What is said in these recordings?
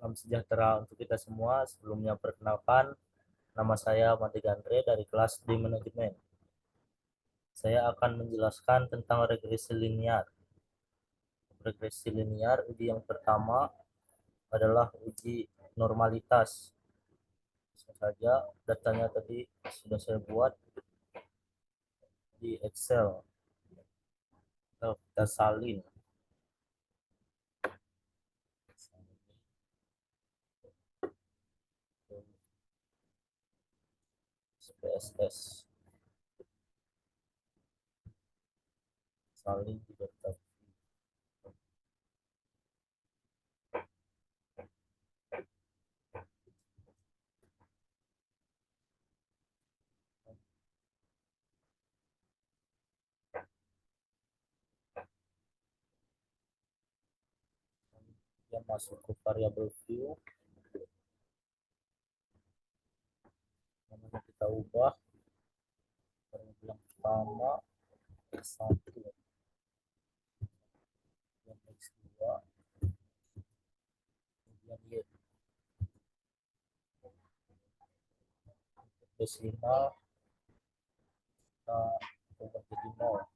Salam sejahtera untuk kita semua. Sebelumnya perkenalkan, nama saya Mati Gandre dari kelas di manajemen. Saya akan menjelaskan tentang regresi linear. Regresi linear, uji yang pertama adalah uji normalitas. Saja datanya tadi sudah saya buat di Excel. Kita salin. SPSS. Salin di daftar. Yang masuk ke variabel view. Namanya kita ubah. Yang pertama X1, yang X2, kemudian Y. Desimal kita ubah jadi 0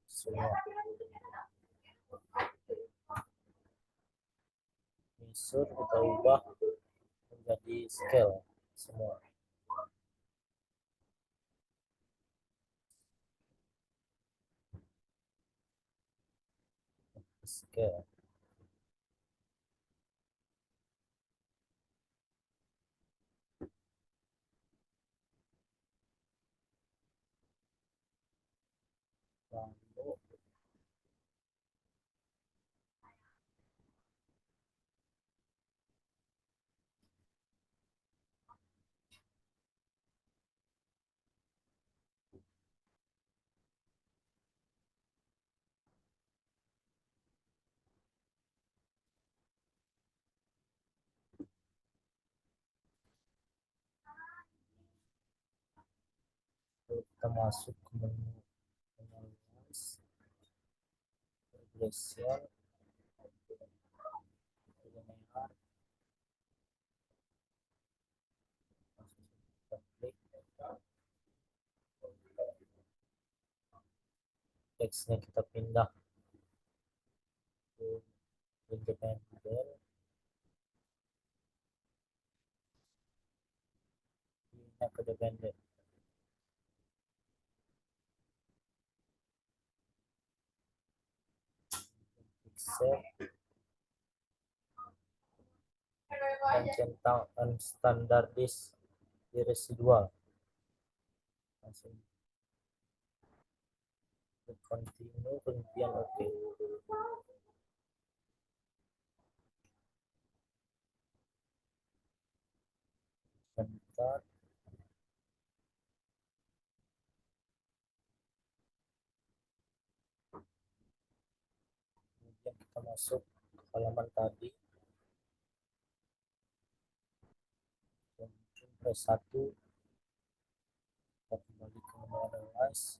semua. Unsur kita ubah menjadi scale semua. Scale. Lalu kita masuk ke menu analyze, regression, linear, kita klik, teksnya kita pindah ke independen, pindah ke dependen. Save dan centang unstandardized di residual. Langsung continue, kemudian oke. Bentar. Kemudian kita masuk ke halaman tadi, press 1, kita kembali ke menu analyze,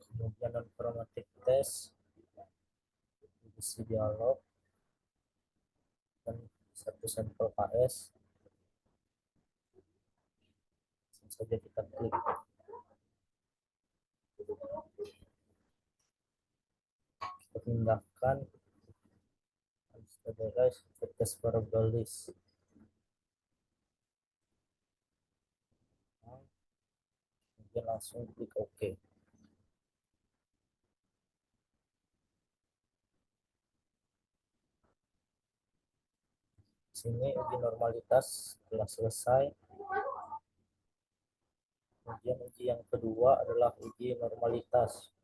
kemudian non chromatic test, isi dialog, dan satu sampel KS. Saja kita klik. Kita pindahkan standardized test variable list. Kemudian langsung klik OK. Sini uji normalitas telah selesai. Kemudian uji yang kedua adalah uji normalitas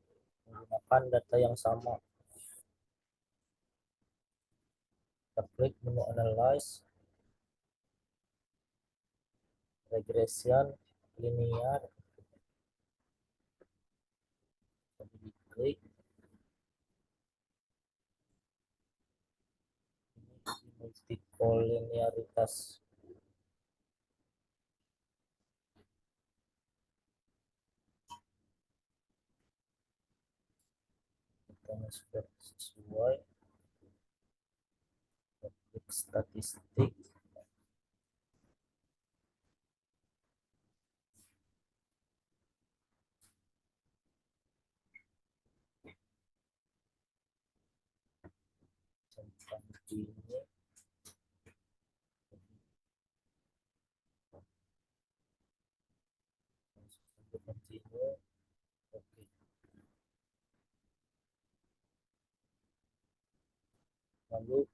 menggunakan data yang sama. Kita klik menu analyze, regression, linear, klik multikoliniaritas. sudah sesuai, klik statistik, centang ini, continue, oke. Lalu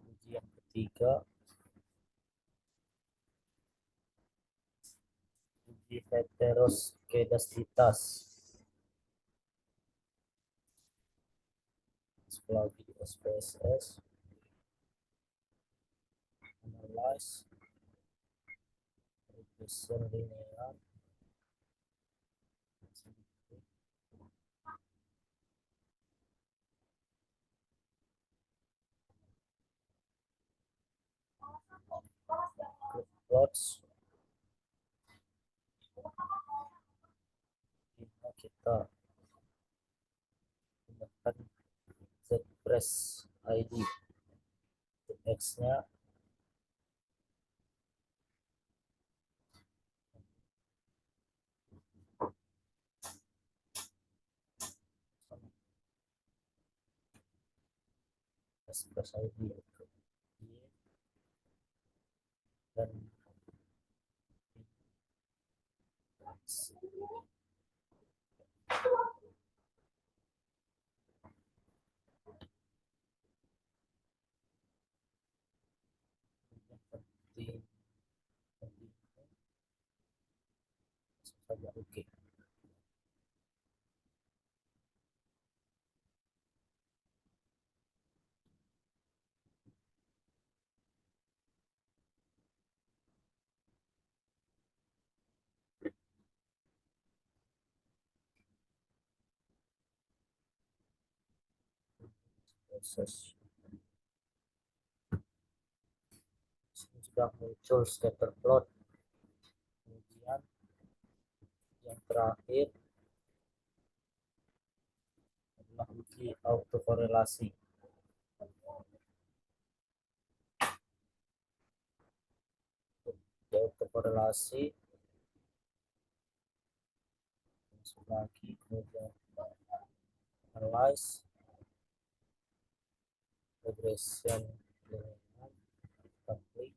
uji yang ketiga, uji heteroskedasitas, lagi di SPSS, analyze, regression linear, click plots. Ini kita gunakan ZPress ID, X-nya ZPress ID dan penting saja, oke. Proses sudah muncul scatter plot. Kemudian yang terakhir adalah uji autokorelasi. Autokorelasi masuk lagi, kemudian analyze, regression linear, klik,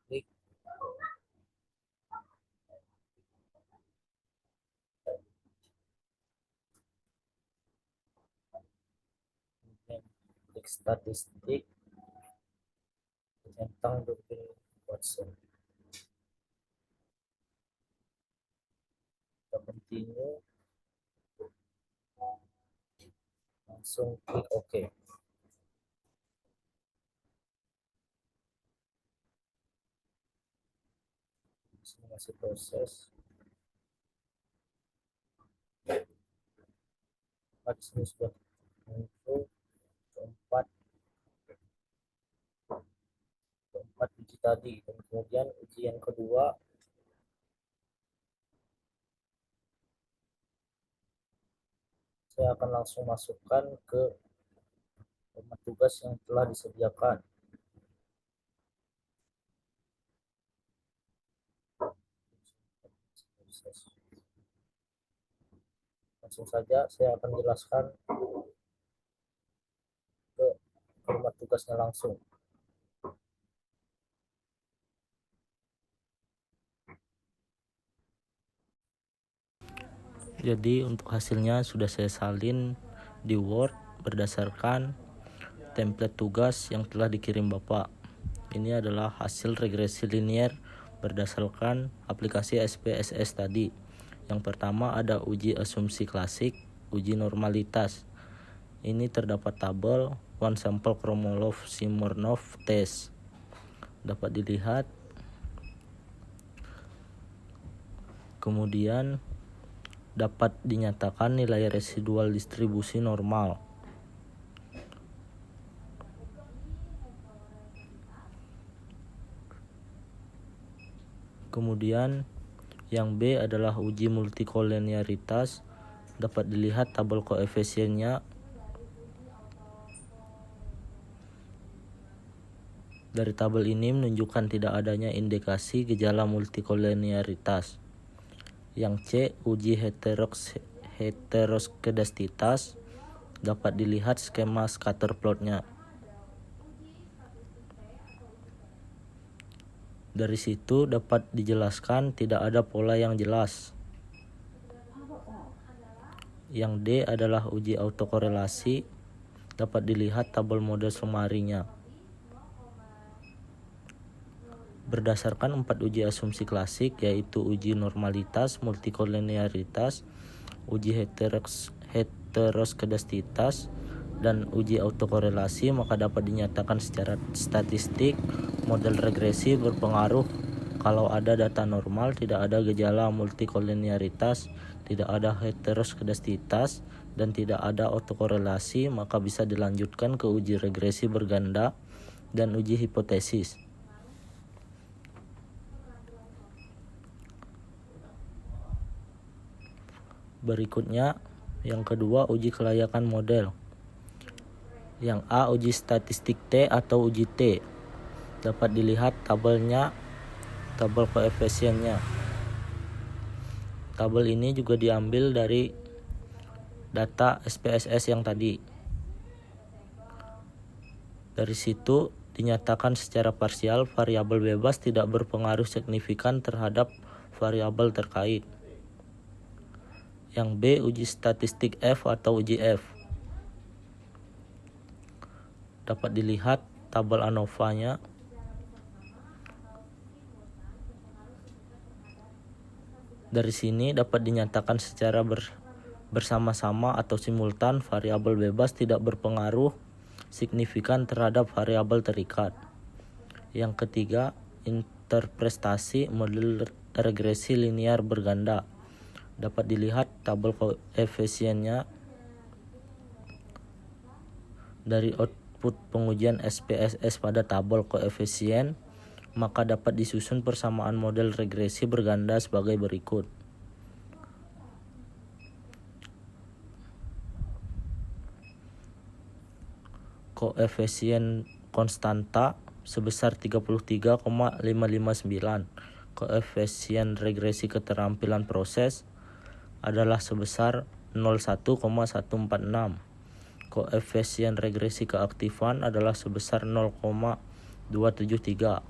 klik, kemudian klik statistik, centang Durbin Watson. Kita continue, langsung klik OK. Ini masih proses. Di sini sudah muncul keempat uji tadi, dan kemudian uji yang kedua saya akan langsung masukkan ke rumah tugas yang telah disediakan. Langsung saja saya akan jelaskan ke rumah tugasnya langsung. Jadi untuk hasilnya sudah saya salin di Word berdasarkan template tugas yang telah dikirim Bapak. Ini adalah hasil regresi linear berdasarkan aplikasi SPSS tadi. Yang pertama ada uji asumsi klasik, uji normalitas. Ini terdapat tabel one sample Kromolov-Simornov test. Dapat dilihat. Kemudian dapat dinyatakan nilai residual distribusi normal. Kemudian yang B adalah uji multikolinearitas. Dapat dilihat tabel koefisiennya. Dari tabel ini menunjukkan tidak adanya indikasi gejala multikolinearitas. Yang C, uji heteroskedastika. Dapat dilihat skema scatter plotnya. Dari situ dapat dijelaskan tidak ada pola yang jelas. Yang D adalah uji autokorelasi. Dapat dilihat tabel model sumarinya. Berdasarkan 4 uji asumsi klasik, yaitu uji normalitas, multikolinearitas, uji heteroskedastika, dan uji autokorelasi, maka dapat dinyatakan secara statistik model regresi berpengaruh kalau ada data normal, tidak ada gejala multikolinearitas, tidak ada heteroskedastika, dan tidak ada autokorelasi, maka bisa dilanjutkan ke uji regresi berganda dan uji hipotesis. Berikutnya, yang kedua, uji kelayakan model. Yang A, uji statistik T atau uji T. Dapat dilihat tabelnya, tabel koefisiennya. Tabel ini juga diambil dari data SPSS yang tadi. Dari situ dinyatakan secara parsial variabel bebas tidak berpengaruh signifikan terhadap variabel terkait. Yang B, uji statistik F atau uji F. Dapat dilihat tabel ANOVA-nya. Dari sini dapat dinyatakan secara bersama-sama atau simultan variabel bebas tidak berpengaruh signifikan terhadap variabel terikat. Yang ketiga, interpretasi model regresi linear berganda. Dapat dilihat tabel koefisiennya. Dari output pengujian SPSS pada tabel koefisien, maka dapat disusun persamaan model regresi berganda sebagai berikut. Koefisien konstanta sebesar 33,559. Koefisien regresi keterampilan proses adalah sebesar 01,146. Koefisien regresi keaktifan adalah sebesar 0,273.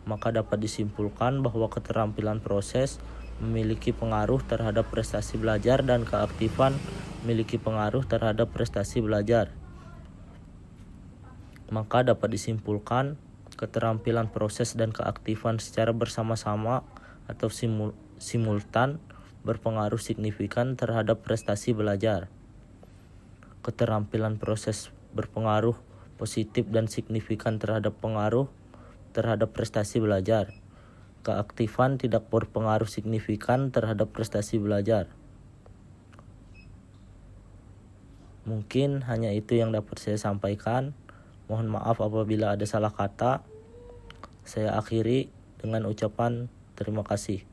Maka dapat disimpulkan bahwa keterampilan proses memiliki pengaruh terhadap prestasi belajar dan keaktifan memiliki pengaruh terhadap prestasi belajar. Maka dapat disimpulkan keterampilan proses dan keaktifan secara bersama-sama atau simultan berpengaruh signifikan terhadap prestasi belajar. Keterampilan proses berpengaruh positif dan signifikan terhadap pengaruh terhadap prestasi belajar. Keaktifan tidak berpengaruh signifikan terhadap prestasi belajar. Mungkin hanya itu yang dapat saya sampaikan. Mohon maaf apabila ada salah kata. Saya akhiri dengan ucapan terima kasih.